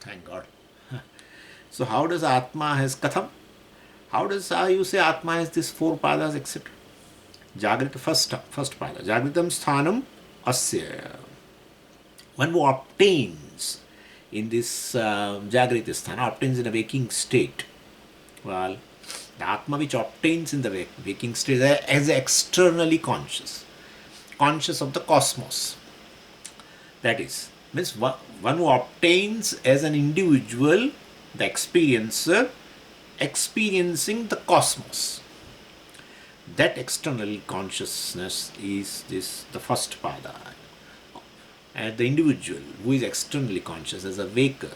Thank God. So how does Atma has Katham? How does you say Atma has these four padas, etc.? Jagrit first pada. Jagritam sthanam asya. One who obtains in this Jagrita sthana, obtains in a waking state. Well, the Atma which obtains in the waking state is externally conscious, conscious of the cosmos. That is, means one who obtains as an individual, the experiencer, experiencing the cosmos. That external consciousness is the first pada. And the individual who is externally conscious as a waker,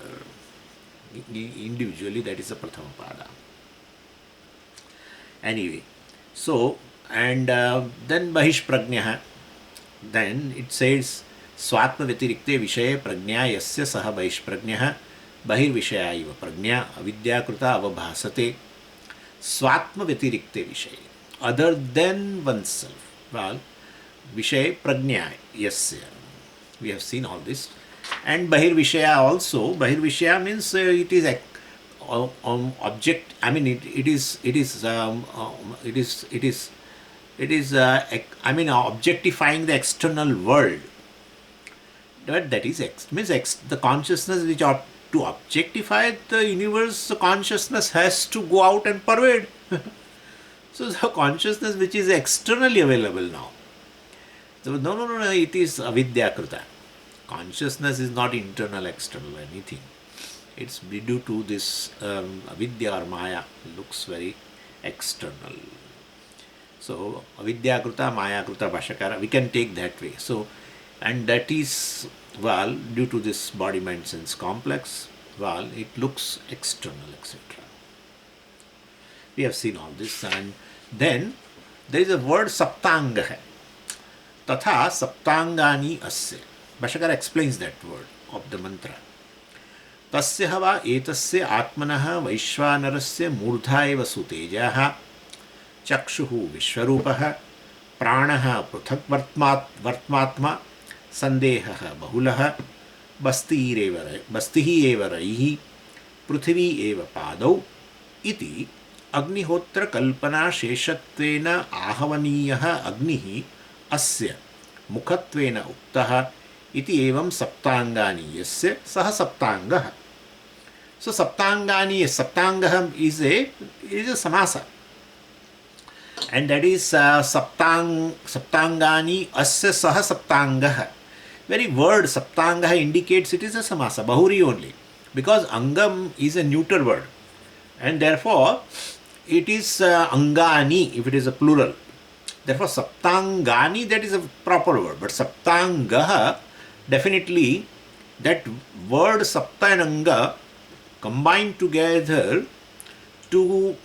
individually, that is the prathama pada. Anyway, so, and then Bahish-Pragna, then it says, Swatma Vyatirikte Vishaye Pragnya Yasya Saha Bahish-Pragna Bahir-Vishaya Iva Pragnya Avidyakruta Avabhasate. Swatma Vyatirikte Vishaye, other than oneself. Well, Vishay Pragnya Yasya. We have seen all this. And Bahir-Vishaya also. Bahir-Vishaya means it is object. I mean, it is objectifying the external world. That is means the consciousness which ought to objectify the universe. The consciousness has to go out and pervade. So the consciousness which is externally available now. So no, it is avidya-kruta. Consciousness is not internal, external, anything. It's due to this avidya or maya, looks very external. So avidya-kruta, maya-kruta, bhashakara, we can take that way. So, and that is, well, due to this body-mind sense complex, well, it looks external, etc. We have seen all this. And then there is a word Saptanga. Tatha Saptangani asya. Bhashakara explains that word of the mantra. Tasya hava etasya atmanaha Vaishwanarasya murdha eva sutejaha chakshuhu Vishwarupaha pranaha pruthak vartmatma sandehaha bahulaha bastihi eva raihi prithvi eva padau iti Agnihotra kalpana sheshatvena ahavaniyaha agnihi asya mukhatvena uktaha iti evam saptangani yasya saha saptangaha. So saptangani, saptangaha is a samasa, and that is saptangani asya saha saptangaha. Very word saptangaha indicates it is a samasa, bahuri only, because angam is a neuter word, and therefore it is angani if it is a plural. Therefore saptangani, that is a proper word, but saptangaha, definitely that word sapta and anga combine together to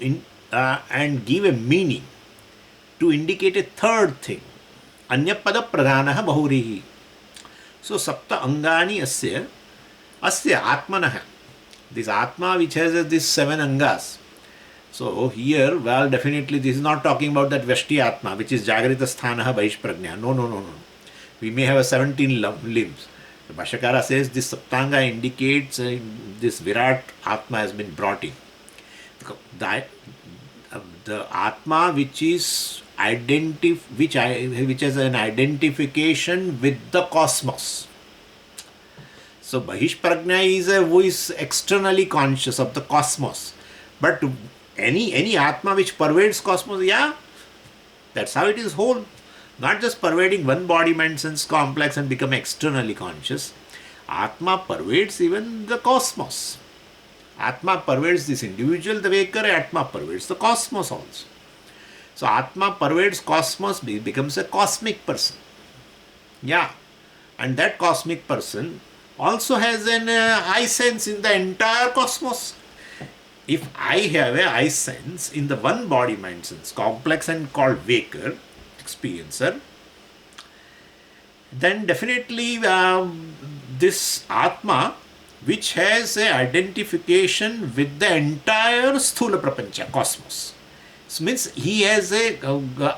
and give a meaning to indicate a third thing. Anyapada pradhanaha bahurihi. So sapta angani asya atmanaha. This atma which has these 7 angas. So here, well, definitely this is not talking about that Vashti Atma, which is Jagrita Sthanaha Bahish-Pragna. No. We may have a 17 limbs. The Bhashakara says this Saptanga indicates this Virat Atma has been brought in. The Atma which is which has an identification with the cosmos. So Bahish-Pragna is who is externally conscious of the cosmos. But any Atma which pervades cosmos, yeah, that's how it is whole. Not just pervading one body, mind, sense complex and become externally conscious. Atma pervades even the cosmos. Atma pervades this individual, the waker. Atma pervades the cosmos also. So Atma pervades cosmos, becomes a cosmic person. Yeah, and that cosmic person also has an eye sense in the entire cosmos. If I have a eye sense in the one body, mind, sense complex and called waker, experiencer, then definitely this Atma which has a identification with the entire Sthula Prapancha, cosmos. So means he has a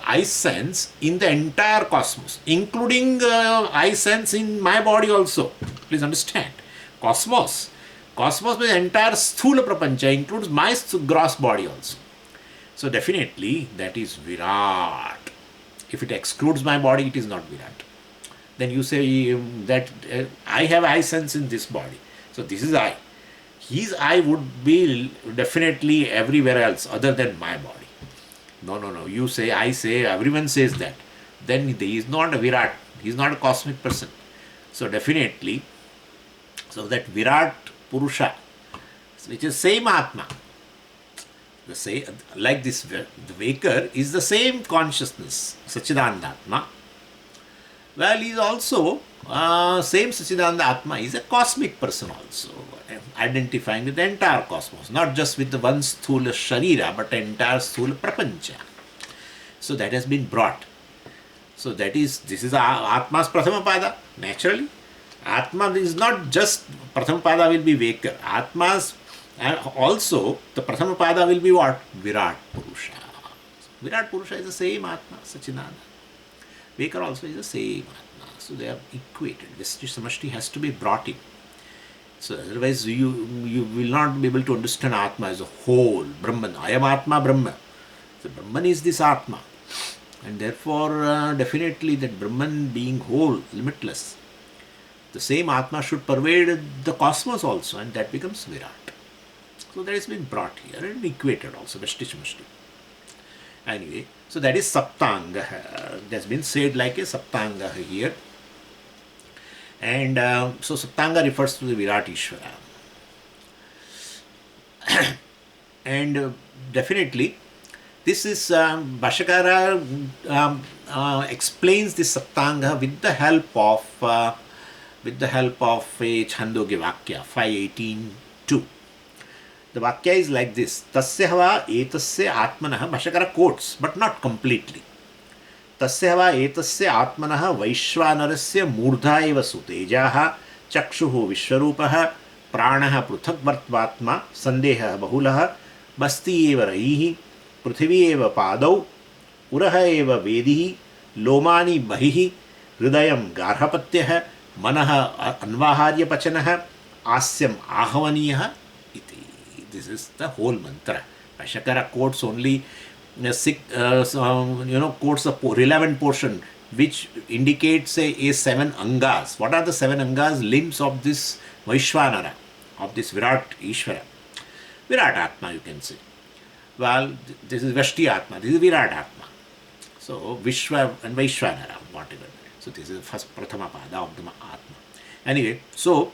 eye sense in the entire cosmos, including eye sense in my body also. Please understand. Cosmos, Cosmos means entire sthula prapancha, includes my gross body also. So definitely that is Virat. If it excludes my body, it is not Virat. Then you say that I have eye sense in this body. So this is I. His eye would be definitely everywhere else other than my body. No. You say, I say, everyone says that. Then he is not a Virat. He is not a cosmic person. So definitely, so that Virat Purusha, which is same Atma, the same, like this, the waker is the same consciousness, Sachidananda Atma. Well, he is also same Sachidananda Atma is a cosmic person also, identifying with the entire cosmos, not just with the one sthula sharira, but entire sthula prapancha. So that has been brought. So this is Atma's Prathama Pada, naturally. Atma is not just, Prathama Pada will be waker. Atma's, and also the Prathama Pada will be what? Virat Purusha. Virat Purusha is the same Atma, Sachidananda. Waker also is the same Atma. So they are equated. Vishti Samashti has to be brought in. So otherwise you will not be able to understand Atma as a whole. Brahman, I am Atma, Brahma. So Brahman is this Atma. And therefore definitely that Brahman being whole, limitless, the same Atma should pervade the cosmos also, and that becomes Virat. So that has been brought here and equated also, Vishti Samashti. Anyway, so that is Saptanga. It has been said like a Saptanga here. And so Saptanga refers to the Virat Ishwara. And definitely, this is Bhashakara explains this Saptanga with the help of a Chandogya Vakya 5.18.2. The Vakya is like this: Tasya hava etasya atmanah. Bhashakara quotes, but not completely. Tasya hava etasya atmanah Vaishwanarasya murdha eva sutejaha chakshuhu Vishwarupaha pranaha pruthak vartvatma sandeha bahulaha basti eva raihi पृथिवी एव पादौ उरह एव वेदिः लोमानि बहिः हृदयं गार्हपत्यः मनः अन्वाहार्यपचनः आस्यम् आहवनीयः इति. This is the whole mantra. Bhashakara quotes only quotes a relevant portion which indicates a 7 angas. What are the 7 angas? Limbs of this Vaishwanara, of this Virat Ishwara. Virat Atma, you can say. Well, this is Vashti Atma, this is Virat Atma. So, Vishwa and Vaishwanara, whatever. So, this is the first Prathama Pada of the Atma. Anyway, so,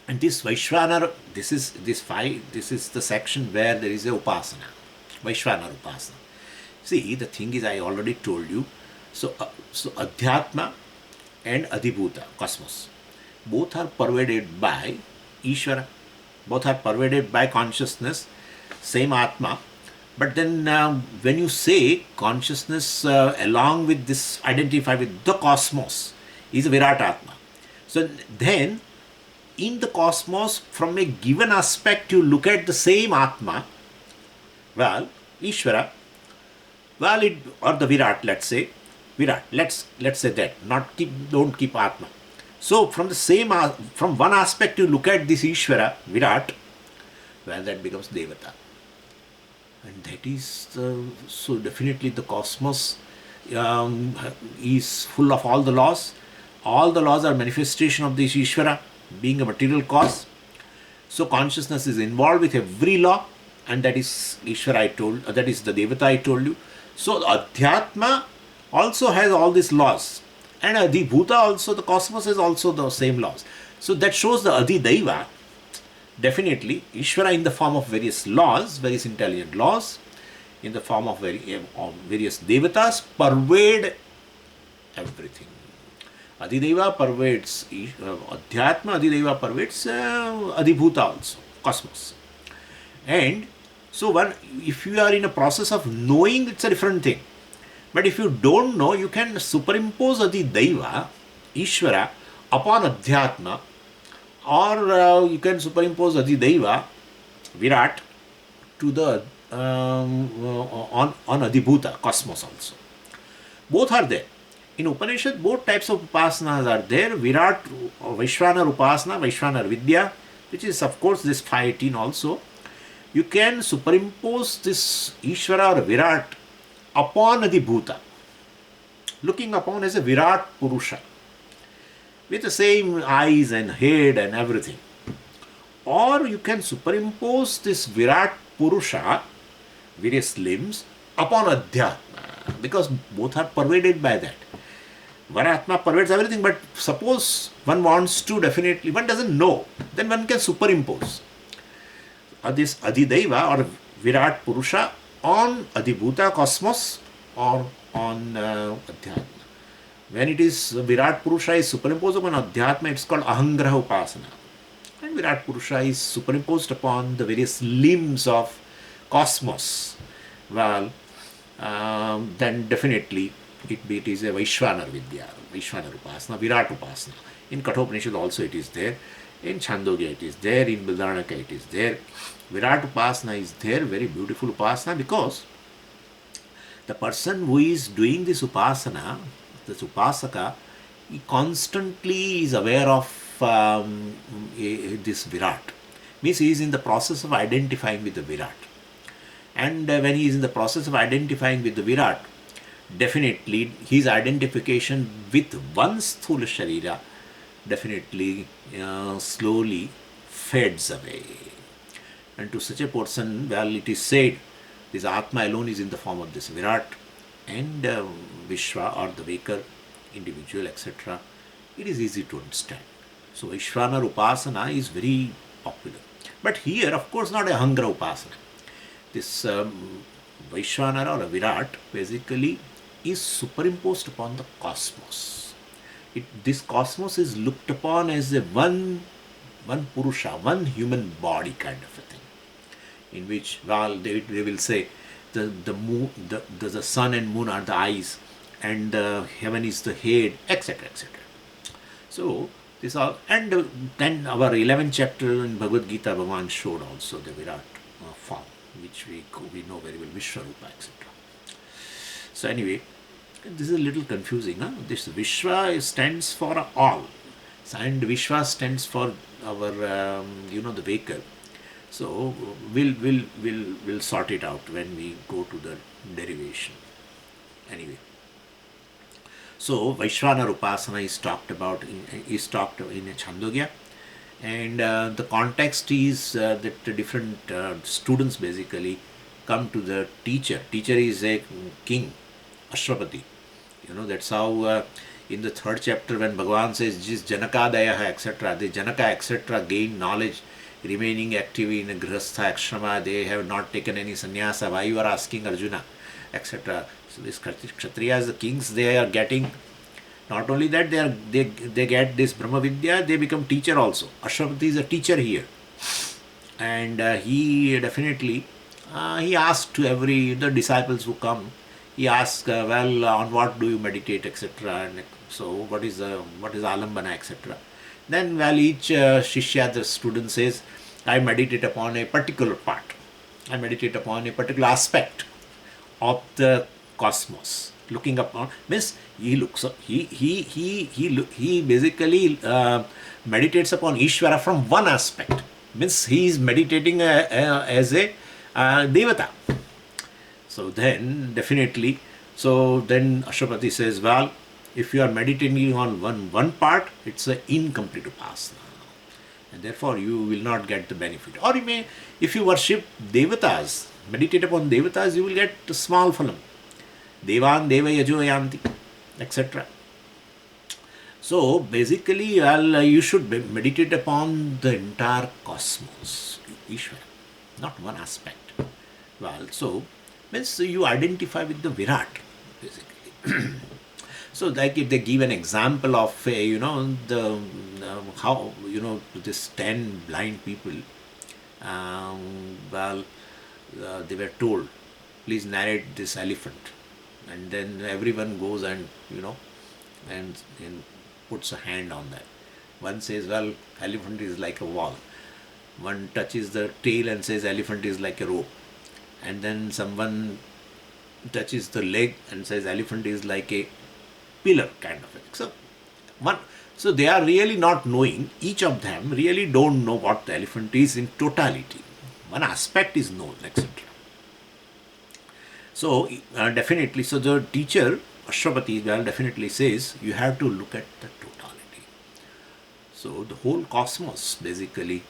and this Vaishwanara, this is the section where there is a Upasana, Vaishwanara Upasana. See, the thing is, I already told you, so Adhyatma and Adhibhuta, cosmos, both are pervaded by Ishvara, both are pervaded by consciousness, same Atma. But then when you say consciousness along with this, identify with the cosmos, is a Virat Atma. So then in the cosmos, from a given aspect, you look at the same Atma, well, Ishvara, well, or the Virat, let's say, Virat, let's say that, don't keep Atma. So from the same, from one aspect you look at this Ishvara, Virat, well, that becomes Devata. And that is, so definitely the cosmos is full of all the laws. All the laws are manifestation of this Ishvara, being a material cause. So consciousness is involved with every law, and that is Ishvara that is the Devata I told you. So Adhyatma also has all these laws. And Adhibhuta also, the cosmos has also the same laws. So that shows the Adhidaiva. Definitely, Ishvara in the form of various laws, various intelligent laws, in the form of various devatas, pervade everything. Adhideva pervades Adhyatma, Adhideva pervades Adhibhuta also, cosmos. And so if you are in a process of knowing, it's a different thing. But if you don't know, you can superimpose Adhideva, Ishvara, upon Adhyatma, or you can superimpose Adhideva, Virat, to the on Adhibhuta, cosmos also. Both are there. In Upanishad, both types of upasanas are there. Virat, Vishwanara Upasana, Vishwanara Vidya, which is of course this 518 also, you can superimpose this Ishvara or Virat upon Adhibhuta, looking upon as a Virat Purusha, with the same eyes and head and everything. Or you can superimpose this Virat Purusha, various limbs, upon Adhyatma, because both are pervaded by that. Varatma pervades everything, but suppose one wants to definitely, one doesn't know, then one can superimpose this Adhidaiva or Virat Purusha on Adhibhuta cosmos or on Adhyatma. When it is Virat Purusha is superimposed upon Adhyatma, it's called Ahankara Upasana. And Virat Purusha is superimposed upon the various limbs of cosmos. Well, then definitely it is a Vaishwanar Vidya, Vaishwanar Upasana, Virat Upasana. In Kathopanishad also it is there. In Chandogya it is there. In Bridhanaka it is there. Virat Upasana is there, very beautiful Upasana, because the person who is doing this Upasana, this Upasaka, he constantly is aware of this Virat. Means he is in the process of identifying with the Virat. And when he is in the process of identifying with the Virat, definitely his identification with one Sthula Sharira definitely slowly fades away. And to such a person, well, it is said, this Atma alone is in the form of this Virat, and Vishwa or the waker, individual, etc. It is easy to understand. So Ishvara Upasana is very popular. But here, of course, not a Ahankara Upasana. This Vaishwanara or a Virat basically is superimposed upon the cosmos. This cosmos is looked upon as a one Purusha, one human body kind of a thing, in which, well, they will say the moon, the sun and moon are the eyes, and the heaven is the head, etc., etc. So this all, and then our 11th chapter in Bhagavad Gita, Bhagavan showed also the Virat form, which we know very well, Vishwarupa, etc. So anyway, this is a little confusing. Huh? This Vishwa stands for all, and Vishwa stands for our, the vehicle. So we'll sort it out when we go to the derivation. Anyway, so Vaishwanar Upasana is talked about in Chandogya, and the context is that the different students basically come to the teacher. Teacher is a king, Ashvapati. That's how in the 3rd chapter when Bhagavan says Jis Janakadayaha, etc., the Janaka, etc., gain knowledge, remaining active in a Grihastha Ashrama, they have not taken any sannyasa. Why you are asking Arjuna, etc. So these Kshatriyas, the kings, they are getting, not only that, they get this Brahma Vidya, they become teacher also. Ashwapati is a teacher here. And he definitely, he asked to the disciples who come, he asks, on what do you meditate, etc. And so what is alambana, etc. Then, each shishya, the student says, I meditate upon a particular part. I meditate upon a particular aspect of the cosmos. Looking upon means he looks up. He basically meditates upon Ishvara from one aspect. Means he is meditating as a devata. So then definitely, then Ashwapati says, if you are meditating on one part, it's an incomplete upasana, and therefore you will not get the benefit. Or you may, if you worship devatas, meditate upon devatas, you will get a small phalam. Devan deva yajo yanti, etc. So basically, you should meditate upon the entire cosmos, Ishvara, not one aspect. So means you identify with the Virat, basically. So like if they give an example of how this 10 blind people, they were told, please narrate this elephant, and then everyone goes and and puts a hand on that. One says, elephant is like a wall. One touches the tail and says elephant is like a rope, and then someone touches the leg and says elephant is like a pillar kind of thing. So So they are really not knowing, each of them really don't know what the elephant is in totality. One aspect is known, etc. So definitely, so the teacher, Ashwapati, well, definitely says you have to look at the totality. So the whole cosmos basically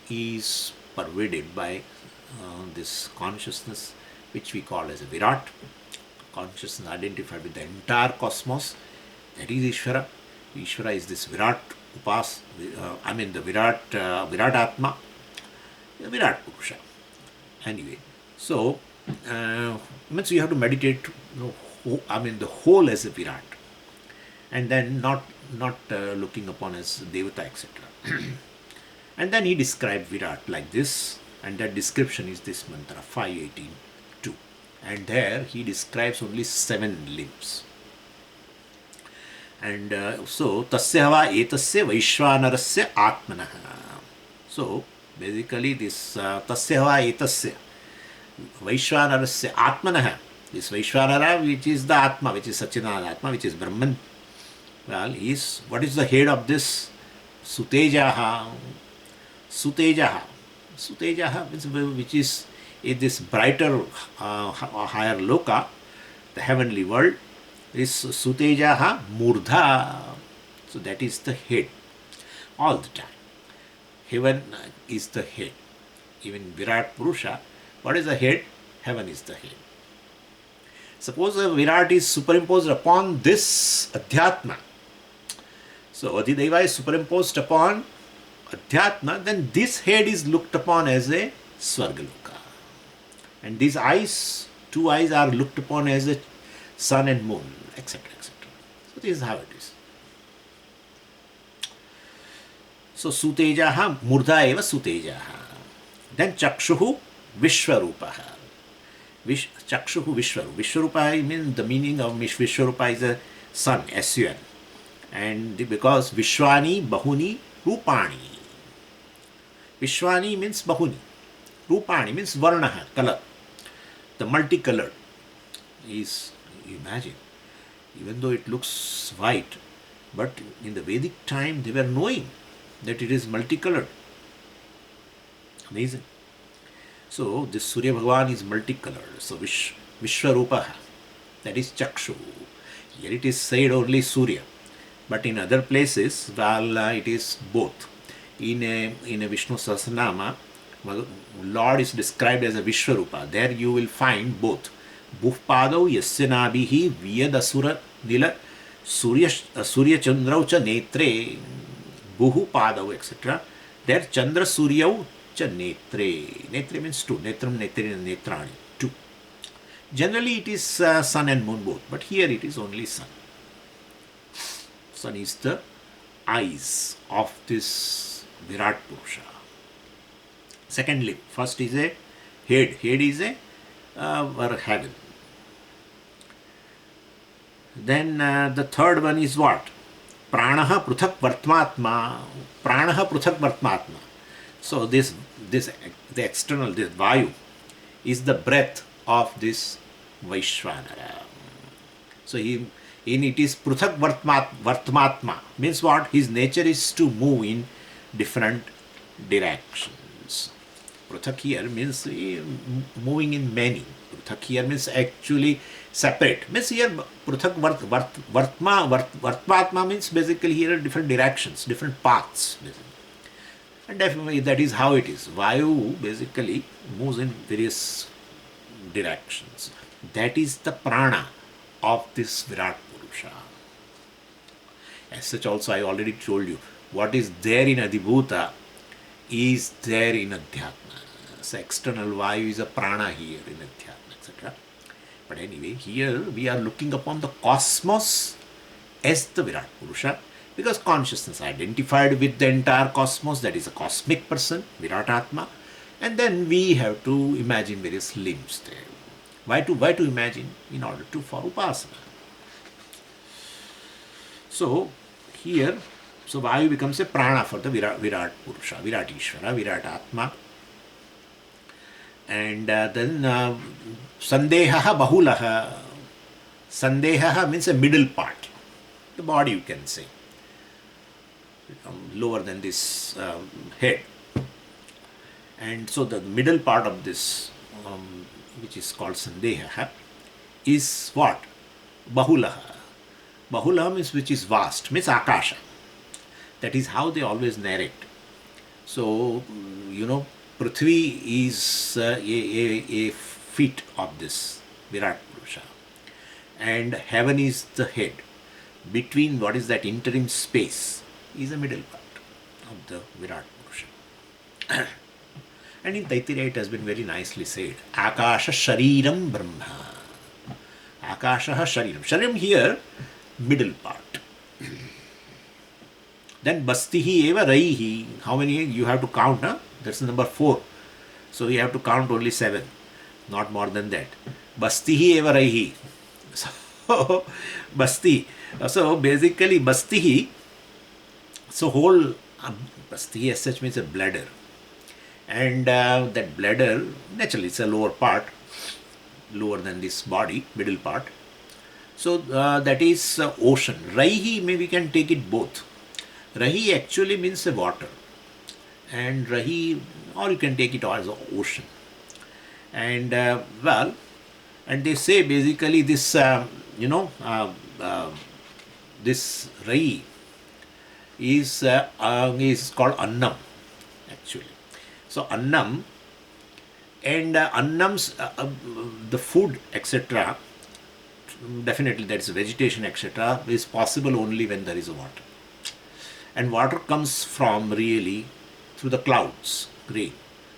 is pervaded by this consciousness which we call as a Virat, consciousness identified with the entire cosmos, that is Ishvara. Ishvara is this Virat the Virat Atma, the Virat Purusha. Anyway, so means you have to meditate, the whole as a Virat, and then not looking upon as Devata, etc. And then he described Virat like this, and that description is this mantra 518.2, and there he describes only 7 limbs. And so tasya va etasya Vaishwanarasya Atmanah. So basically this tasya va etasya Vaishwanarasya Atmanah, this Vaishwanara, which is the Atma, which is Satchidananda Atma, which is Brahman, well, what is the head of this? Sutejaha. Sutejaha means which is in this brighter higher loka, the heavenly world, is Sutejaha Murdha. So that is the head all the time. Heaven is the head. Even Virat Purusha, what is the head? Heaven is the head. Suppose a Virat is superimposed upon this Adhyatma. So Adhideva is superimposed upon Adhyatma, then this head is looked upon as a Swargaloka. And these eyes, 2 eyes, are looked upon as a sun and moon, etc. etc. So this is how it is. So Sutejaha Murdha eva Sutejaha. Then Chakshuhu Vishwarupaha. Chakshuhu Vishwarupa. Vishwarupa means the meaning of Vishwarupa is a sun, S-U-N. And because Vishwani Bahuni Rupani. Vishwani means Bahuni. Rupani means Varnaha, color. The multicolored is, imagine, even though it looks white, but in the Vedic time they were knowing that it is multicolored. Amazing. So this Surya Bhagavan is multicolored. So Vishwarupaha, that is Chakshu. Here it is said only Surya, but in other places, well, it is both. In a Vishnu Sahasranama, Lord is described as a Vishwarupa. There you will find both. Bhufpadau yasyanabihi viyadasura nila surya chandrau cha netre buhu padau, etc. There Chandra Suryau cha netre. Netre means 2. Netram, netrin, netrani. 2. Generally it is sun and moon both, but here it is only sun. Sun is the eyes of this Virat Purusha. Secondly, first is a head. Head is a heaven. Then the third one is what? Pranaha Pruthak Vartmatma. Pranaha Pruthak Vartmatma. So the external, this Vayu, is the breath of this Vaishwanara. So it is Pruthak Vartmatma. Means what? His nature is to move in different directions. Pruthak here means moving in many. Pruthak here means actually separate. Means here Pruthak Vartmatma means basically here different directions, different paths. Basically. And definitely that is how it is. Vayu basically moves in various directions. That is the prana of this Virat Purusha. As such also I already told you, what is there in Adhibhuta is there in Adhyatma. So external Vayu is a prana here in Adhyatma, etc. But anyway, here we are looking upon the cosmos as the Virat Purusha, because consciousness identified with the entire cosmos, that is a cosmic person, Virat Atma, and then we have to imagine various limbs there. Why to imagine? In order to for Upasana. So here, so Vayu becomes a prana for the Virat Purusha, Virat Ishwara, Virat Atma. And then Sandeha Bahulaha. Sandeha means a middle part, the body you can say. lower than this head. And so the middle part of this, which is called Sandeha, is what? Bahulaha. Bahulaha means which is vast, means Akasha. That is how they always narrate. So, Prithvi is a feet of this Virat Purusha. And heaven is the head. Between what is that interim space is the middle part of the Virat Purusha. And in Taittiriya it has been very nicely said. Akasha Shariram Brahma. Akasha Shariram. Shariram here, middle part. Then Bastihi Eva Raihi. How many you have to count? Huh? That's number 4. So you have to count only 7. Not more than that. Bastihi Eva Raihi. So, Basti. So basically Bastihi. So whole Bastihi as such means a bladder. And that bladder, naturally it's a lower part. Lower than this body, middle part. So that is ocean. Raihi, maybe we can take it both. Rahi actually means a water, and Rahi, or you can take it as ocean. And and they say basically this, this Rahi is called Annam actually. So Annam and Annam's the food etc. Definitely that is vegetation etc. is possible only when there is a water. And water comes from really through the clouds, rain.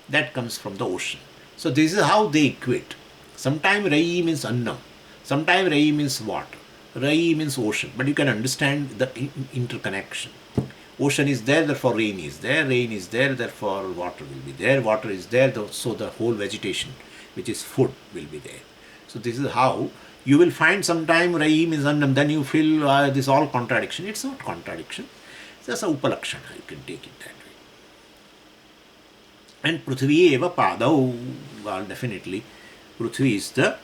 That comes from the ocean. So this is how they equate. Sometimes Rai means Annam. Sometimes Rai means water. Rai means ocean. But you can understand the interconnection. Ocean is there, therefore rain is there. Rain is there, therefore water will be there. Water is there, so the whole vegetation, which is food, will be there. So this is how you will find sometime Rai means Annam. Then you feel this all contradiction. It's not contradiction. That's a upalakshana, you can take it that way. And Prithvi eva padau, well, definitely Prithvi is the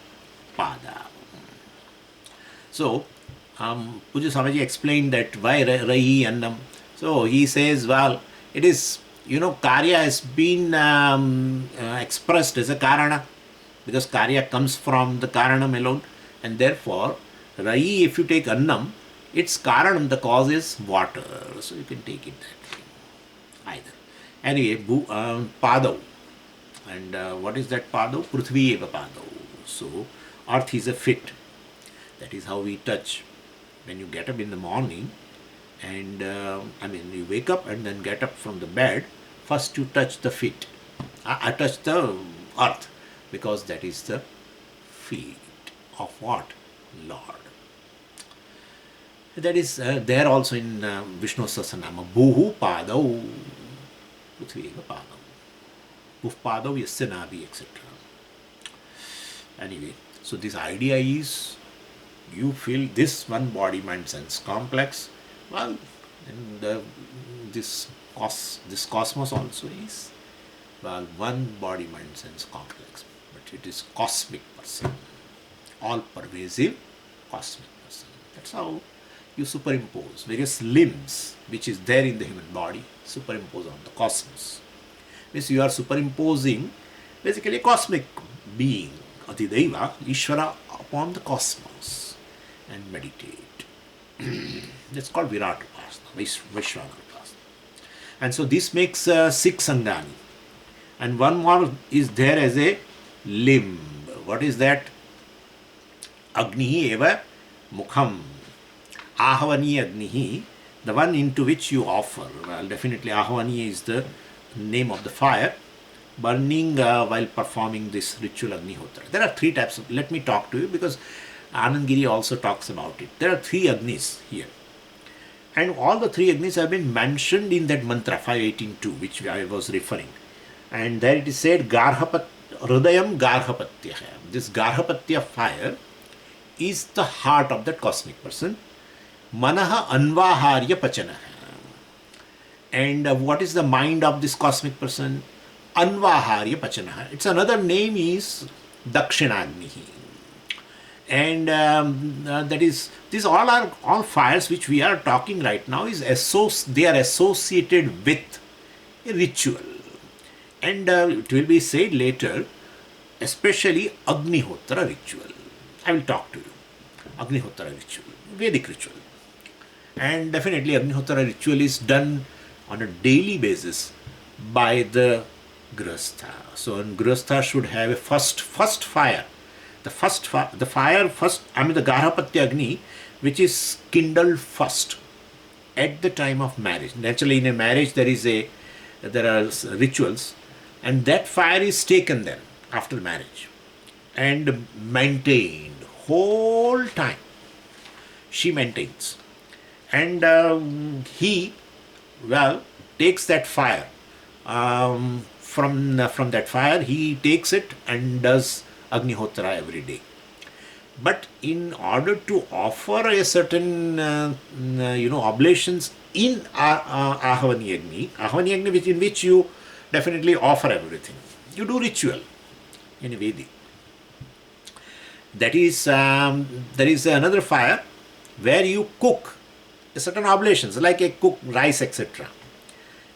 pada. So, Puja Swamiji explained that why Rahi Annam. So he says, well, it is, Karya has been expressed as a Karana, because Karya comes from the Karanam alone, and therefore Rahi, if you take Annam, its Karanam, the cause is water. So you can take it that way. Either. Anyway, Padav. And what is that Padav? Prithvi eva Padav. So, earth is a fit. That is how we touch. When you get up in the morning, and you wake up and then get up from the bed, first you touch the feet. I touch the earth, because that is the feet of what? Lord. That is there also in Vishnu Sahasranama. Bhuhu Padav. Prithvi eva Padav. Bhuh Padav Yasya Nabi, etc. Anyway, so this idea is, you feel this one body mind sense complex. Well, and this cosmos also is, well, one body mind sense complex, but it is cosmic person, all pervasive cosmic person. That's how you superimpose various limbs which is there in the human body, superimpose on the cosmos. Means you are superimposing basically a cosmic being, Adidaiva, Ishvara, upon the cosmos, and meditate. That's called Virat Upasana, Vishwarupa Upasana. And so this makes 6 Sangani. And one more is there as a limb. What is that? Agni eva mukham. Ahvani Agnihi, the one into which you offer. Well, definitely Ahvani is the name of the fire, burning while performing this ritual Agnihotra. There are 3 types of, let me talk to you, because Anand Giri also talks about it. There are 3 Agnis here. And all the 3 Agnis have been mentioned in that mantra 518.2, which I was referring. And there it is said, Hridayam Garhapatya. This Garhapatya fire is the heart of that cosmic person. Manaha Anvaharya Pachana. And what is the mind of this cosmic person? Anvaharya Pachana. Its another name is Dakshinagnihi. And that is, these all are all fires which we are talking right now is they are associated with a ritual. And it will be said later, especially Agnihotra ritual. I will talk to you. Agnihotra ritual, Vedic ritual. And definitely Agnihotra ritual is done on a daily basis by the Grihastha. So Grihastha should have a first fire. The fire first, the Garhapatya Agni, which is kindled first at the time of marriage. Naturally, in a marriage there are rituals, and that fire is taken then after marriage and maintained whole time. She maintains, and he takes that fire. From that fire, he takes it and does Agnihotra every day. But in order to offer a certain oblations in Ahavani Agni, in which you definitely offer everything, you do ritual in a Vedic. That is, there is another fire where you cook a certain oblations, like a cook rice, etc.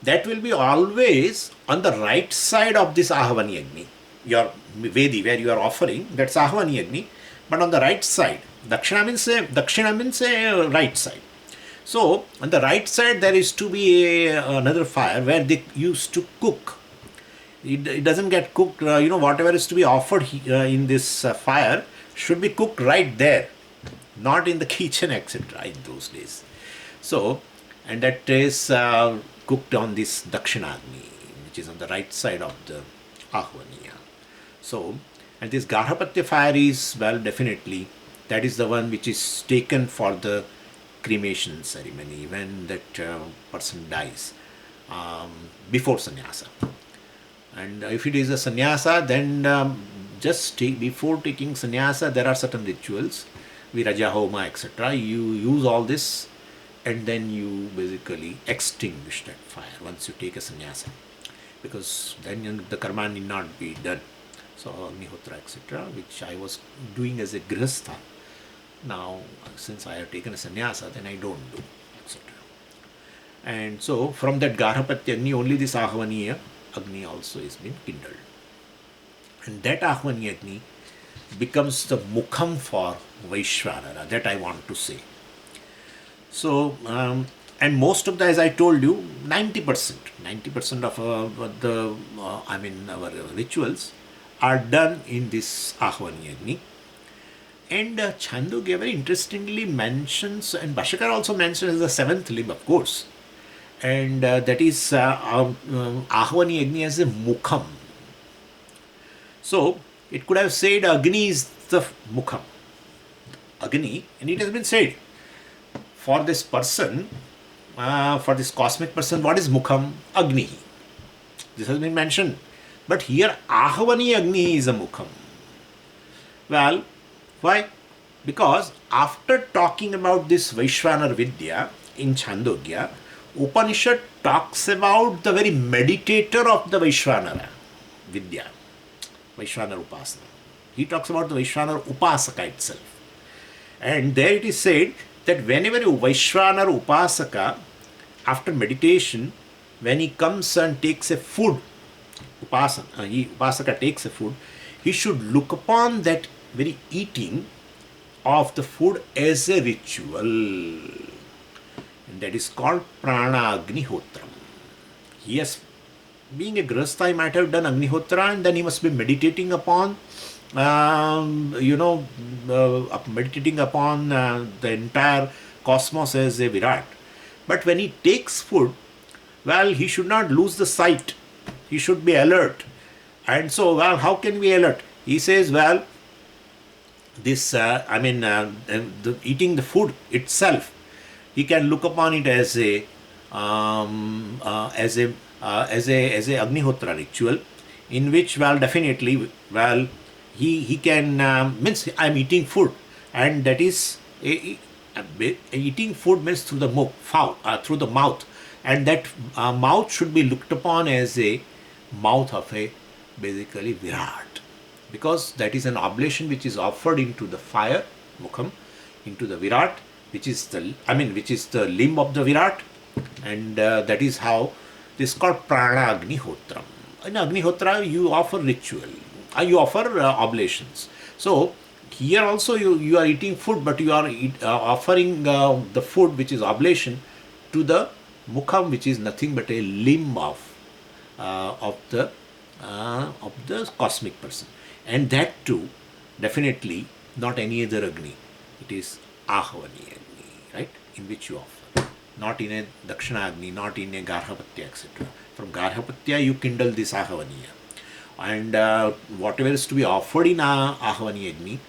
That will be always on the right side of this Ahavani Agni. Your Vedi, where you are offering, that's Ahavani Agni, but on the right side. Dakshina means a right side. So on the right side there is to be another fire where they used to cook. It doesn't get cooked, whatever is to be offered in this fire should be cooked right there, not in the kitchen, etc. in those days. So, and that is cooked on this Dakshinagni, which is on the right side of the Ahvaniya. So, and this Garhapatya fire is, definitely, that is the one which is taken for the cremation ceremony when that person dies before sannyasa. And if it is a sannyasa, then before taking sannyasa, there are certain rituals, Viraja Homa, etc. You use all this, and then you basically extinguish that fire once you take a sannyasa, because then the karma need not be done. So Agnihotra, etc., which I was doing as a grihastha. Now, since I have taken a sannyasa, then I don't do, etc. And so from that Garhapatya Agni, only this Ahvaniya Agni also is been kindled. And that Ahvani Agni becomes the mukham for Vaishwanara, that I want to say. So, and most of the, as I told you, 90% of our rituals are done in this Ahvani Agni. And Chandogya very interestingly mentions, and Bhashyakara also mentions as the seventh limb, of course. And that is Ahvani Agni as a mukham. So, it could have said Agni is the mukham. Agni, and it has been said, for this person, for this cosmic person, what is mukham? Agni. This has been mentioned. But here, Ahvani Agni is a mukham. Well, why? Because after talking about this Vaishwanar Vidya in Chandogya, Upanishad talks about the very meditator of the Vaishwanara Vidya, Vaishwanar Upasana. He talks about the Vaishwanar Upasaka itself. And there it is said that whenever a Vaishwanar Upasaka, after meditation, when he comes and takes a food, Upasaka takes a food, he should look upon that very eating of the food as a ritual. And that is called Prana-Agnihotra. Yes, being a grihastha, he might have done Agnihotra, and then he must be meditating upon, meditating upon the entire cosmos as a Virat. But when he takes food, he should not lose the sight. He should be alert. And so, how can we alert? He says, this, eating the food itself, he can look upon it as a Agnihotra ritual, in which definitely he can means I am eating food, and that is eating food means through the mouth, and that mouth should be looked upon as a mouth of a basically Virat. because that is an oblation which is offered into the fire, mukham, into the Virat, which is the limb of the Virat, and that is how this is called Prana-Agnihotra. In Agnihotra, you offer ritual, you offer oblations. So here also you are eating food, but you are offering the food which is oblation to the mukham, which is nothing but a limb of the cosmic person, and that too definitely not any other Agni. It is Ahavani Agni, right? In which you offer, not in a Dakshina Agni, not in a Garhapatya, etc. From Garhapatya you kindle this Ahavaniya, and whatever is to be offered in Ahavani Agni,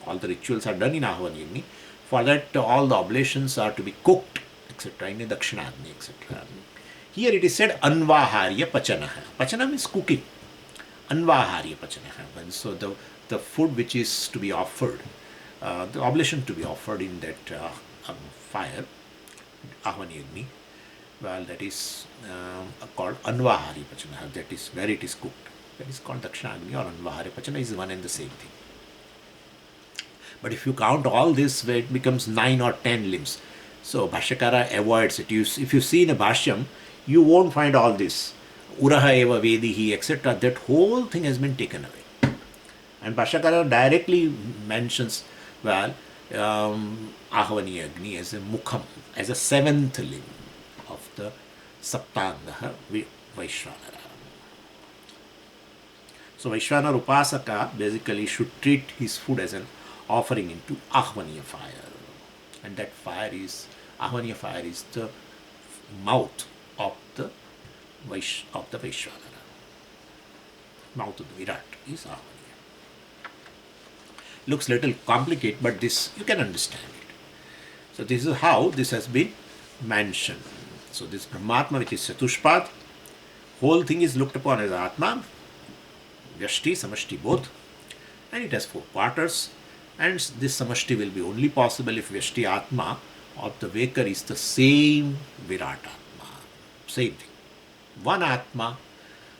all the rituals are done in Ahavani Agni. For that, all the oblations are to be cooked, etc. in a Dakshina Agni, etc. Here it is said Anvaharya Pachanaha. Pachana means cooking. Anvaharya Pachanaha. So the food which is to be offered, the oblation to be offered in that fire, Ahvani Agni, well, that is called Anvaharya Pachanaha. That is where it is cooked. That is called Dakshina Agni or Anvaharya Pachana, is one and the same thing. But if you count all this, where it becomes 9 or 10 limbs. So Bhashyakara avoids it. If you see in a Bhashyam, you won't find all this. Uraha eva vedihi, etc. That whole thing has been taken away. And Bhashyakara directly mentions, well, Ahavani Agni as a mukham, as a seventh limb of the Saptanga Vishwanara. So Vishwanara Upasaka basically should treat his food as an offering into Ahvaniya fire. And that fire is, Ahvaniya fire is the mouth of the Vishwanara. Mouth of the Virat is Ahvaniya. Looks little complicated, but this you can understand it. So this is how this has been mentioned. So this Brahmatma, which is Chatushpad, whole thing is looked upon as Atma, Vyashti, Samashti both, and it has 4 quarters. And this Samashti will be only possible if Vyashti Atma of the Vaker is the same Virat Atma. Same thing. One Atma.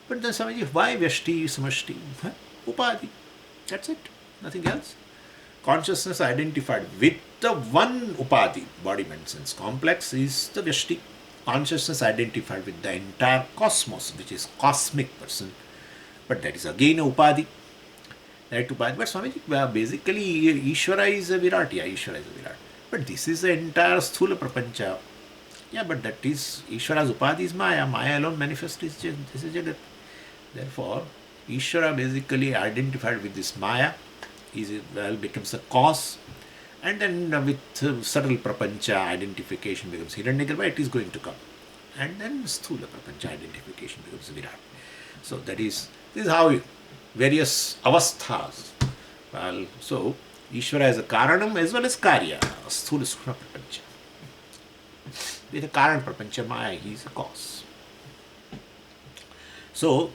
But then Swamiji, why Vyashti, Samashti? Upadi. That's it. Nothing else. Consciousness identified with the one Upadi, body, mind, sense complex, is the Vyashti. Consciousness identified with the entire cosmos, which is cosmic person. But that is again a Upadi. But Swamiji, basically Ishvara is a Virat. Yeah, Ishvara is a Virat. But this is the entire Sthula Prapancha. Yeah, but that is Ishvara's Upadhi is Maya. Maya alone manifests this is Jagat. Therefore, Ishvara basically identified with this Maya becomes a cause, and then with subtle Prapancha identification becomes Hiranyagarbha, it is going to come. And then Sthula Prapancha identification becomes Virat. So this is how various avasthas. Well, so Ishvara is a Karanam as well as Karya, Sthula Sukha Prapancha. With a Karan Prapancha Maya, he is a cause. So,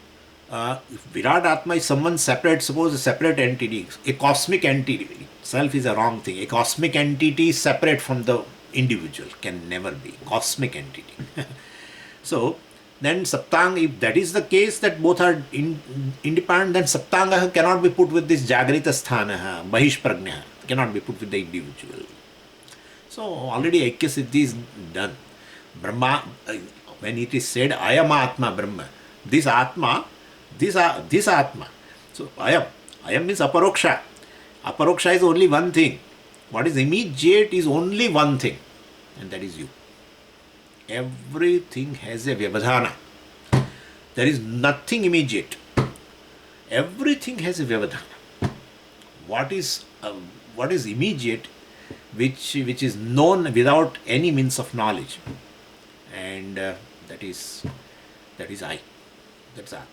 if Virat Atma is someone separate, suppose a separate entity, a cosmic entity, self is a wrong thing. A cosmic entity separate from the individual can never be. Cosmic entity. So, then Saptanga, if that is the case, that both are independent, then Saptanga cannot be put with this Jagrit Avastha, Bahish-Pragna, cannot be put with the individual. So already Aikya Siddhi is done. Brahma, when it is said, Ayam Atma Brahma, this Atma. So Ayam means Aparoksha. Aparoksha is only one thing. What is immediate is only one thing, and that is you. Everything has a vyavadhana. There is nothing immediate. Everything has a vyavadhana. What is immediate, which is known without any means of knowledge, and that is I. That's Atma.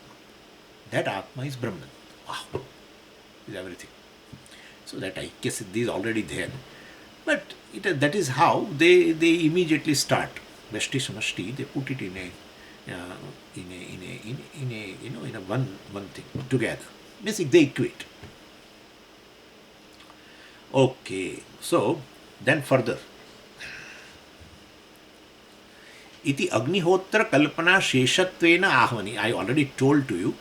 That Atma is Brahman. Wow, is everything. So that Aikya Siddhi is already there, but that is how they immediately start. Vyashti Samashti, they put it in a one thing together. Basically, they equate. Okay, so then further. Iti Agnihotra Kalpana Sheshatvena Ahvani. I already told to you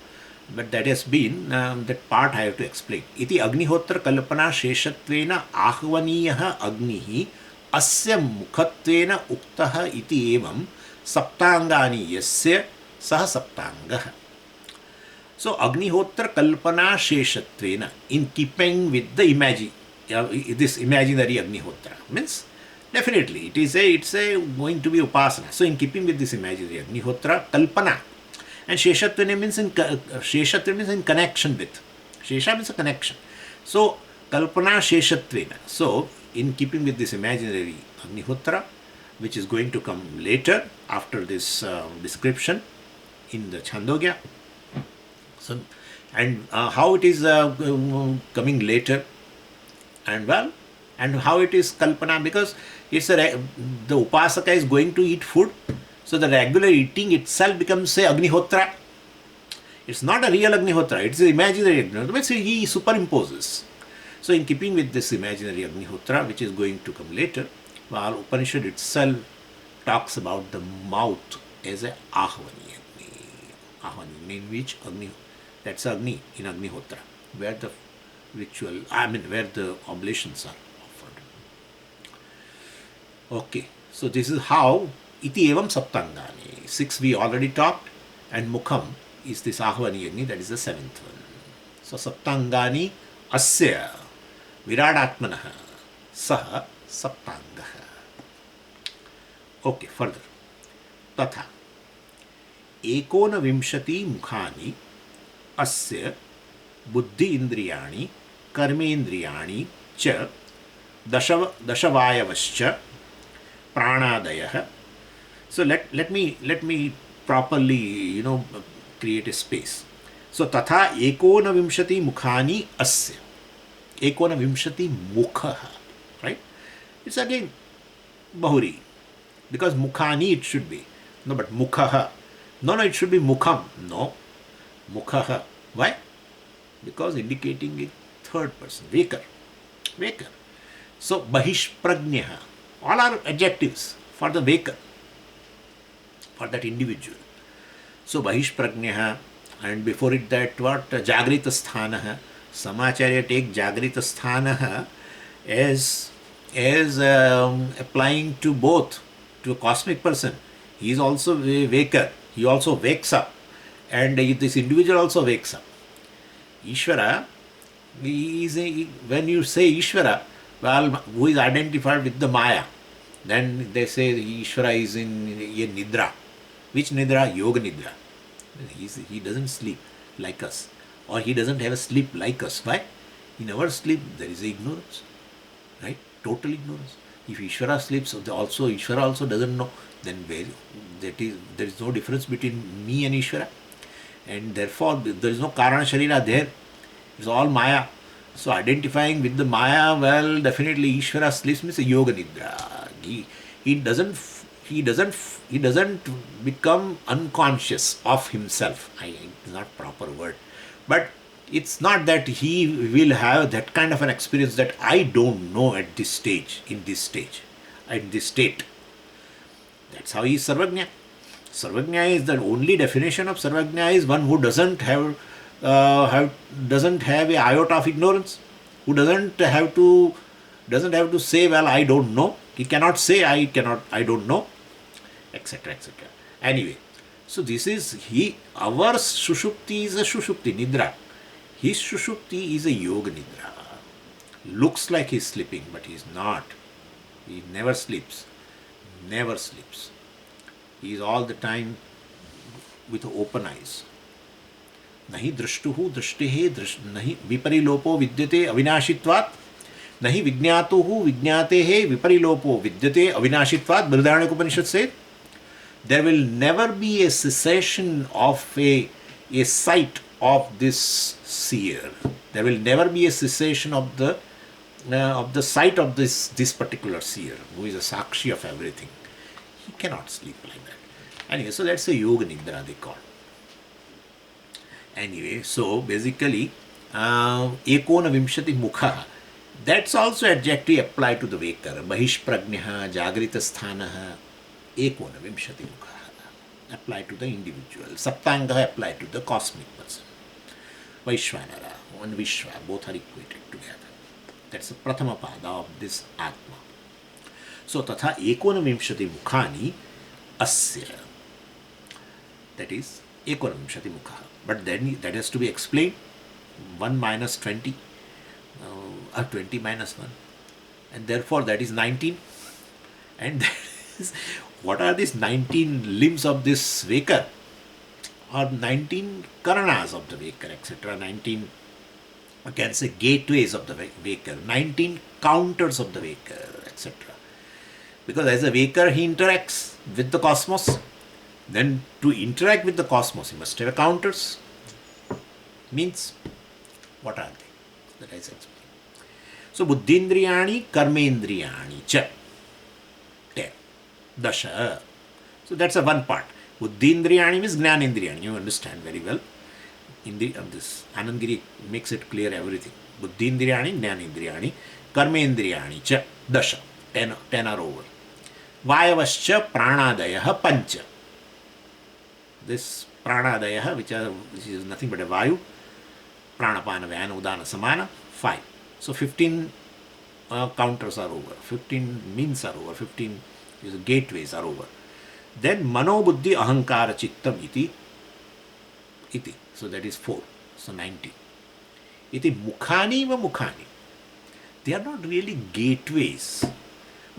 but that has been, that part I have to explain. Iti Agnihotra Kalpana Sheshatvena Ahvaniyah Agnihi Asya Mukhatvena Uktaha iti evam Saptangani Yasya Saha Saptangah. So Agnihotra Kalpana Sheshatvena, in keeping with the this imaginary Agnihotra, means definitely it's a going to be Upasana. So in keeping with this imaginary Agnihotra Kalpana, and Sheshatvena means in connection with. Shesha means a connection. So Kalpana Sheshatvena. So in keeping with this imaginary Agnihotra, which is going to come later after this description in the Chandogya. So, and how it is coming later, and how it is Kalpana, because it's the Upasaka is going to eat food, so the regular eating itself becomes, say, Agnihotra. It's not a real Agnihotra, it's an imaginary Agnihotra, which he superimposes. So in keeping with this imaginary Agnihotra, which is going to come later, while Upanishad itself talks about the mouth as a Ahvani Agni. Ahvani, in which Agni, that's Agni in Agnihotra, where the ritual, where the oblations are offered. Okay, so this is how Iti evam Saptangani. 6 we already talked, and Mukham is this Ahvani Agni, that is the 7th one. So Saptangani Asya Virat Atmanaha Saha Saptangaha. Okay, further. Tatha Ekona Vimshati Mukhani Asya Buddhi Indriyani Karmendriyani Cha Dashavayavascha Pranadayah. So let me properly create a space. So Tatha Ekona Vimshati Mukhani Asya. Ekona Vimshati Mukhaha. Right? It's again Bahuri. Because Mukhani it should be. No, but Mukhaha. No, it should be Mukham. No. Mukhaha. Why? Because indicating a third person. Vaker. So Bahish-Pragna. All are adjectives for the Vaker, for that individual. So Bahish-Pragna, and before it that what? Jagrit Sthanaha. Samacharya take Jagrit Sthanaha as applying to both, to a cosmic person. He is also a waker. He also wakes up, and this individual also wakes up. Ishvara, when you say Ishvara, well, who is identified with the Maya, then they say Ishvara is in a Nidra. Which Nidra? Yoga Nidra. He doesn't sleep like us, or he doesn't have a sleep like us. Why? In our sleep there is ignorance, right? Total ignorance. If Ishvara sleeps, Ishvara also doesn't know, then there is no difference between me and Ishvara, and therefore there is no Karana Sharira there. It's all Maya. So identifying with the Maya, well, definitely Ishvara sleeps means a Yoga Nidra. He doesn't become unconscious of himself. It's not proper word, but it's not that he will have that kind of an experience that I don't know at this stage, in this state. That's how he is Sarvagnya. Sarvagnya is the only definition of Sarvagnya is one who doesn't have a iota of ignorance, who doesn't have to say, well, I don't know. He cannot say I don't know, etc. Anyway, so this is our Sushupti is a Sushupti Nidra. His Sushupti is a Yoga Nidra. Looks like he's sleeping, but he's not. He never sleeps. He is all the time with open eyes. Nahi drashtuhu drashtihe nahi viparilopo vidyate avinashitvat nahi vijñatuhu vijñatehe viparilopo vidyate avinashitvat. Brihadaranyaka Upanishad said there will never be a cessation of a sight of this seer. There will never be a cessation of the sight of this particular seer, who is a sakshi of everything. He cannot sleep like that. Anyway, so that's a Yoga Nidra they call. Anyway, so basically, Ekona Vimshati Mukha, that's also adjective applied to the Vaker. Bahish-Pragna, Jagrita Sthanaha, Ekona Vimshati Mukha, applied to the individual. Saptanga applied to the cosmic person. Vaishwanara and Vishwa, both are equated together. That's the Prathama Pada of this Atma. So Tatha Ekonavimshati Mukhani Asya. That is Ekonavimshati Mukha. But then that has to be explained. 1 minus 20, 20 minus 1. And therefore that is 19. And that is, what are these 19 limbs of this Vaker? Or 19 Karanas of the Vaker, etc. 19, I can say, gateways of the Vaker. 19 counters of the Vaker, etc. Because as a Vaker, he interacts with the cosmos. Then to interact with the cosmos, he must have counters. Means, what are they? That I said. So, Buddhindriyani, Karmendriyani, cha. 10. Dasha. So, that's a one part. Buddhindriyani means Jnanendriyani. You understand very well. In this Anandgiri makes it clear everything. Buddhindriyani, Jnanendriyani, Karmendriyani, cha. Dasha. 10 are over. Vayavascha Pranadayaha Pancha. This Pranadayaha, which is nothing but a Vayu, Pranapana, Vyana, Udana, Samana, 5. So 15 counters are over, 15 means are over, 15 gateways are over. Then Mano Buddhi Ahankara Chittam iti. So that is 4. So 90. Iti Mukhani va Mukhani. They are not really gateways. I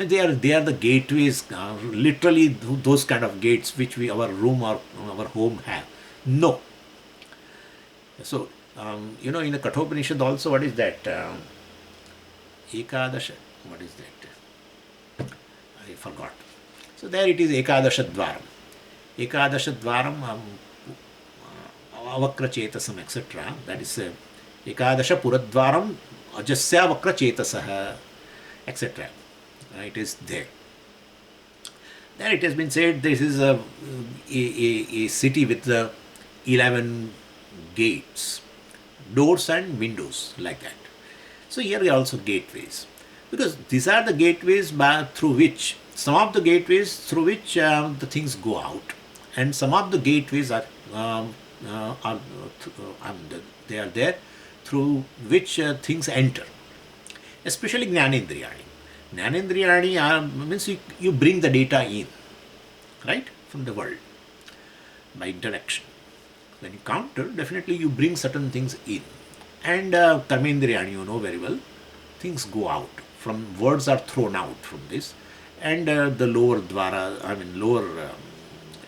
mean, they are the gateways, literally those kind of gates which our room or our home have. No. So, in the Kathopanishad also, what is that? Ekadasha. What is that? I forgot. So there it is Ekadasha Dvaram. Ekadasha Dvaram, Avakra Chetasam, etc. That is Ekadasha Puradvaram, Ajasya Avakra Chetasaha, etc. It is there. Then it has been said this is a city with 11 gates, doors and windows, like that. So here are also gateways, because these are the gateways through which, some of the gateways through which the things go out, and some of the gateways are they are there through which things enter, especially Jnanendriyani. Jnanendriyani means you bring the data in, right, from the world by interaction. When you counter, definitely you bring certain things in. And Karmendriyani, you know very well, things go out. From words are thrown out from this. And the lower dvara, lower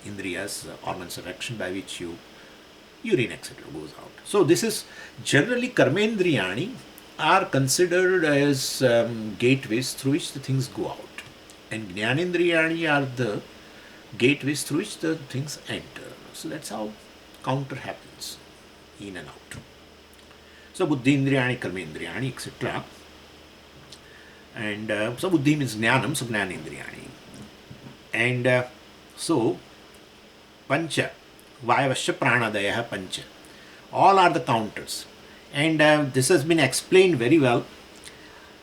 Indriyas, organs of action by which you urine, etc. goes out. So this is generally Karmendriyani are considered as gateways through which the things go out. And Jnanendriyani are the gateways through which the things enter. So that's how counter happens, in and out. So Buddhindriyani, Karmendriyani, etc. And so Buddhi means Jnanam, so Jnanendriyani. And so Pancha, Vayavasya Pranadayaha Pancha. All are the counters. And this has been explained very well.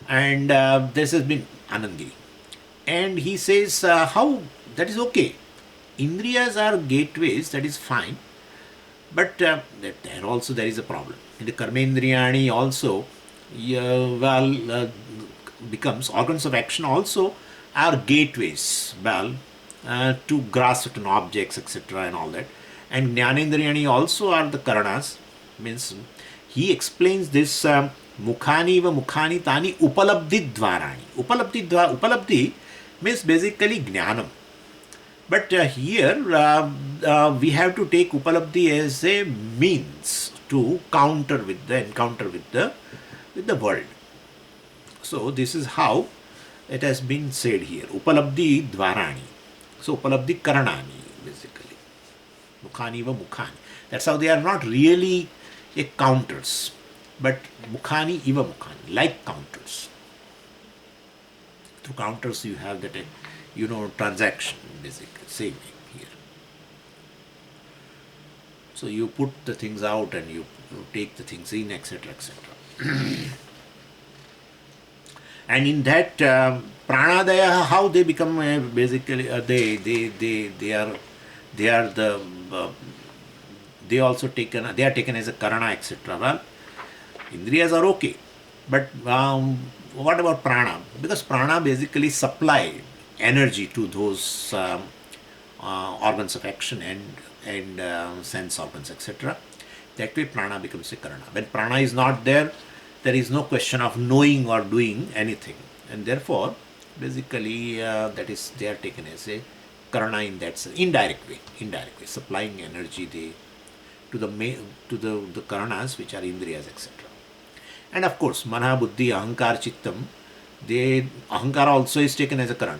And this has been Anandgiri. And he says, how? That is okay. Indriyas are gateways, that is fine. But there also there is a problem. In the Karmendriyani also, becomes organs of action also are gateways, to grasp certain objects, etc. and all that. And Jnanendriyani also are the Karanas, means he explains this Mukhani va Mukhani Tani Upalabdhi Dvarani. Upalabdhi means basically Jnanam. But here we have to take Upalabdhi as a means to encounter with the world. So this is how it has been said here. Upalabdhi Dvarani. So Upalabdhi Karanani, basically. Mukhani va Mukhani. That's how they are not really counters, but Mukhani iva Mukhani, like counters. Through counters you have that, transaction, basically, same thing here. So you put the things out and you take the things in, etc., etc. And in that Pranadaya, how they become basically they are the they are taken as a karana, etc. Well, Indriyas are okay, but what about prana? Because prana basically supply energy to those organs of action and sense organs, etc. That way prana becomes a karana. When prana is not there, there is no question of knowing or doing anything, and therefore basically that is, they are taken as a karana in that sense, indirect way, supplying energy to the karanas which are indriyas, etc. And of course, mana, buddhi, ahankar, chittam, ahankara also is taken as a karana.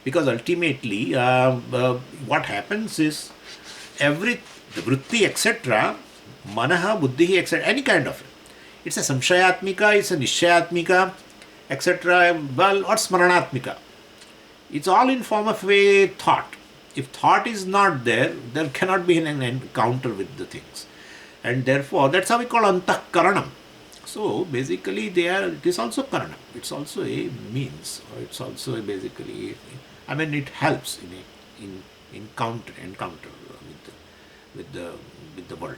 Because ultimately, what happens is, the vritti, etc., manaha, buddhi, etc., any kind of it. It's a samshayatmika, it's a nishayatmika, etc., well, or smaranatmika. It's all in form of a thought. If thought is not there, there cannot be an encounter with the things. And therefore, that's how we call antahkaranam. So basically, it is also karana. It's also a means, or it's also basically, it helps in encounter with the world.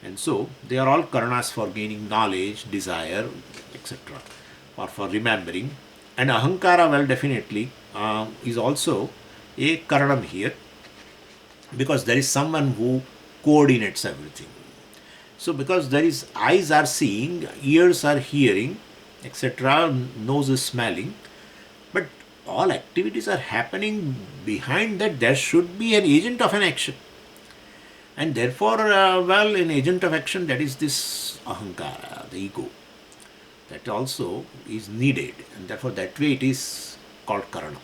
And so they are all karanas for gaining knowledge, desire, etc., or for remembering. And ahankara, well, definitely is also a karanam here, because there is someone who coordinates everything. So because there is eyes are seeing, ears are hearing, etc., nose is smelling, but all activities are happening behind that. There should be an agent of an action. And therefore, an agent of action, that is this ahankara, the ego, that also is needed. And therefore, that way it is called karanam.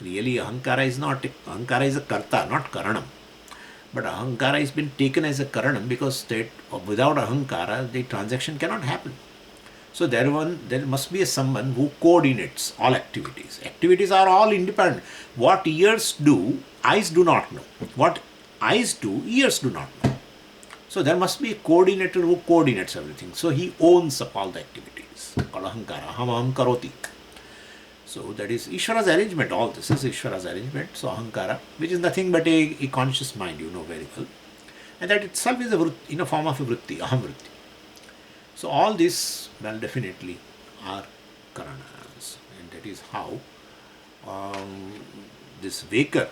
Really, ahankara is a karta, not karanam. But ahankara has been taken as a karanam because without ahankara, the transaction cannot happen. So there must be someone who coordinates all activities. Activities are all independent. What ears do, eyes do not know. What eyes do, ears do not know. So there must be a coordinator who coordinates everything. So he owns up all the activities. Called ahankara. Aham karoti. So that is Ishvara's arrangement. All this is Ishvara's arrangement. So ahankara, which is nothing but a conscious mind, you know very well. And that itself is in a form of a vritti, aham vritti. So all this, well, definitely are karanas. And that is how this waker,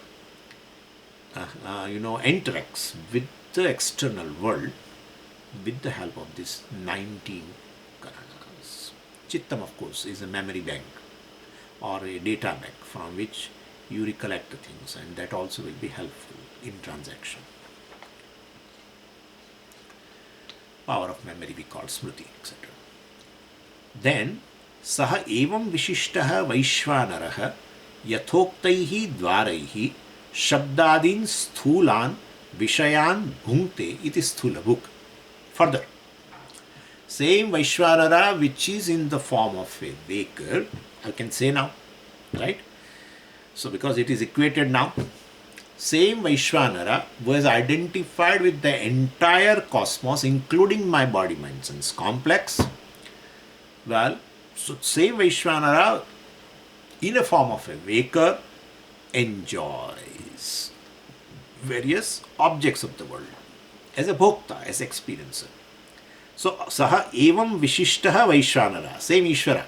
interacts with the external world with the help of these 19 karanas. Chittam, of course, is a memory bank or a data bank from which you recollect the things, and that also will be helpful in transaction. Power of memory we call smriti, etc. Then, saha evam vishishtaha vaishvanaraha yathoktaihi dvaraihi shabdadin sthulan vishayan bhunkte iti Stula-bhuk. Further, same Vaishwanara which is in the form of a waker, I can say now, right? So because it is equated now, same Vaishwanara was identified with the entire cosmos, including my body, mind, sense complex. Well, so same Vaishwanara in a form of a waker enjoys various objects of the world as a bhokta, as experiencer. So saha evam vishishtaha Vaishwanara, same Ishvara,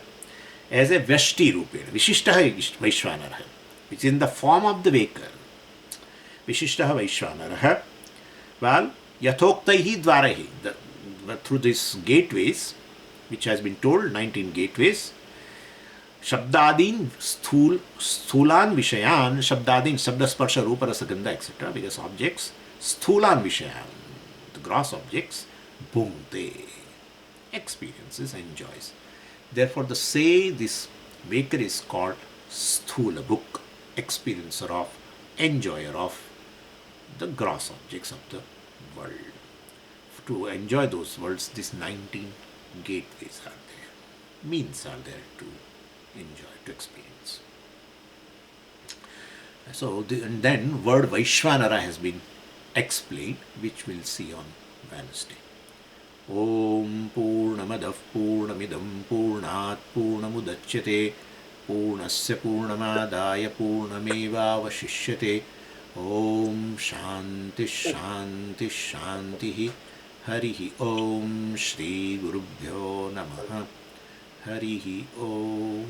as a Vyashti Rupena, Vishishtaha Vaishwanara, which is in the form of the waker. Vishishtaha Vaishwanara, well, Yathoktaihi Dvarahi, through these gateways, which has been told, 19 gateways, Shabdadin, Sthulan Vishayan, Shabdadin, Shabdasparsha, Rupa, Rasa, Gandha, etc., various objects, Sthulan Vishayan, the gross objects, Bhungte, experiences, enjoys. Therefore, this waker is called Stula-bhuk, experiencer of, enjoyer of the gross objects of the world. To enjoy those worlds, these 19 gateways are there, means are there to enjoy, to experience. So, and then word Vaishwanara has been explained, which we'll see on Wednesday. Om Purnamadav Purnamidam Purnat Purnamudachyate Purnasya Purnamadaya Purnameva Vashishyate ॐ शान्ति शान्ति शान्तिः हरिः ॐ श्रीगुरुभ्यो नमः हरिः ॐ